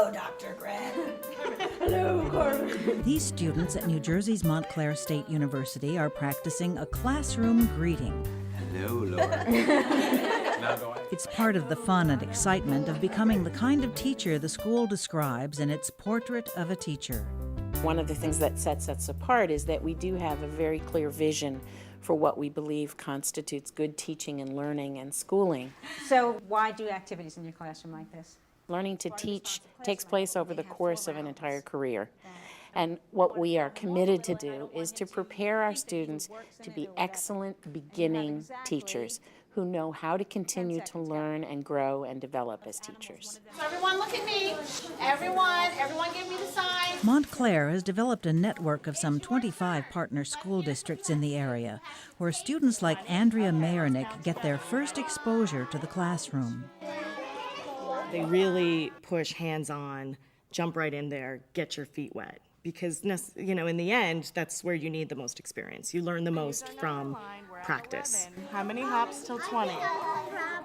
Hello, Dr. Grant. Hello, Corbin. These students at New Jersey's Montclair State University are practicing a classroom greeting. Hello, Laura. It's part of the fun and excitement of becoming the kind of teacher the school describes in its Portrait of a Teacher. One of the things that sets us apart is that we do have a very clear vision for what we believe constitutes good teaching and learning and schooling. So why do activities in your classroom like this? Learning to teach takes place over the course of an entire career. And what we are committed to do is to prepare our students to be excellent beginning teachers who know how to continue to learn and grow and develop as teachers. So everyone look at me. Everyone give me the sign. Montclair has developed a network of some 25 partner school districts in the area, where students like Andrea Mayernick get their first exposure to the classroom. They really push hands-on, jump right in there, get your feet wet. Because, you know, in the end, that's where you need the most experience. You learn the most from practice. How many hops till 20?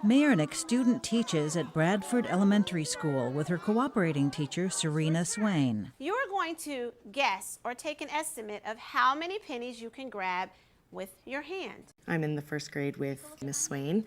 Mayernick student teaches at Bradford Elementary School with her cooperating teacher, Serena Swain. You are going to guess or take an estimate of how many pennies you can grab with your hand. I'm in the first grade with Miss Swain,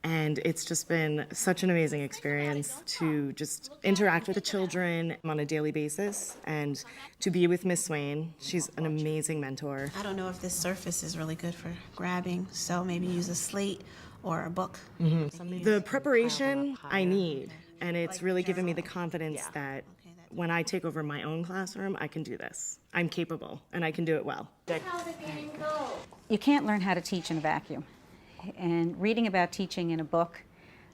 and it's just been such an amazing experience to just interact with the children on a daily basis and to be with Miss Swain. She's an amazing mentor. I don't know if this surface is really good for grabbing, so maybe use a slate or a book. Mm-hmm. The preparation I need, and it's really given me the confidence that when I take over my own classroom, I can do this. I'm capable, and I can do it well. You can't learn how to teach in a vacuum. And reading about teaching in a book,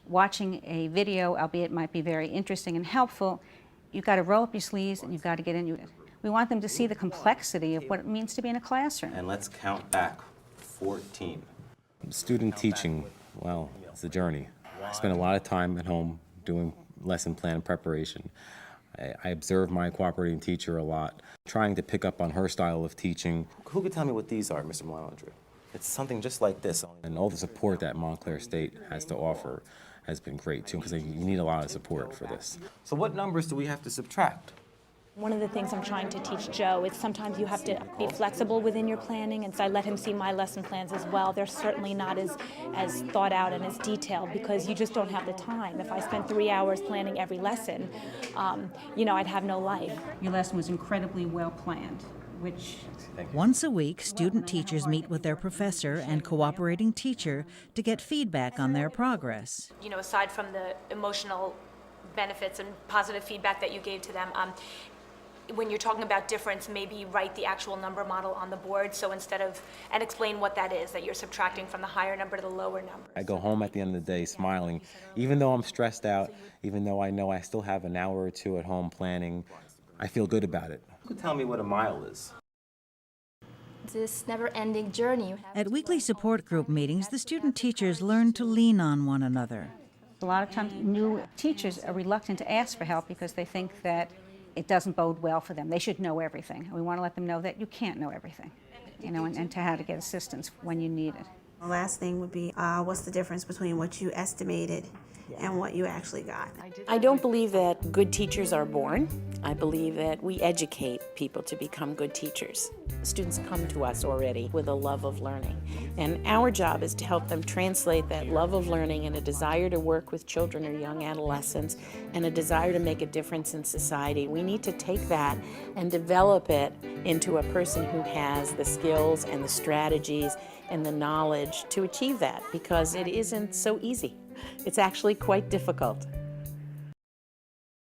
watching a video, albeit it might be very interesting and helpful, you've got to roll up your sleeves and you've got to get into it. We want them to see the complexity of what it means to be in a classroom. And let's count back 14. Student teaching, well, it's a journey. I spend a lot of time at home doing lesson plan preparation. I observe my cooperating teacher a lot, trying to pick up on her style of teaching. Who could tell me what these are, Mr. Melandri? It's something just like this. And all the support that Montclair State has to offer has been great too, because you need a lot of support for this. So what numbers do we have to subtract? One of the things I'm trying to teach Joe is sometimes you have to be flexible within your planning, and so I let him see my lesson plans as well. They're certainly not as thought out and as detailed because you just don't have the time. If I spent 3 hours planning every lesson, you know, I'd have no life. Your lesson was incredibly well planned, which... Once a week, student teachers meet with their professor and cooperating teacher to get feedback on their progress. You know, aside from the emotional benefits and positive feedback that you gave to them, when you're talking about difference, maybe write the actual number model on the board, so instead of, and explain what that is, that you're subtracting from the higher number to the lower number. I go home at the end of the day smiling, even though I'm stressed out, even though I know I still have an hour or two at home planning, I feel good about it. Who could tell me what a mile is? This never-ending journey. At weekly support group meetings, the student teachers learn to lean on one another. A lot of times new teachers are reluctant to ask for help because they think that it doesn't bode well for them. They should know everything. And we want to let them know that you can't know everything, you know, and to how to get assistance when you need it. The last thing would be, what's the difference between what you estimated and what you actually got? I don't believe that good teachers are born. I believe that we educate people to become good teachers. Students come to us already with a love of learning, and our job is to help them translate that love of learning and a desire to work with children or young adolescents and a desire to make a difference in society. We need to take that and develop it into a person who has the skills and the strategies and the knowledge to achieve that, because it isn't so easy. It's actually quite difficult.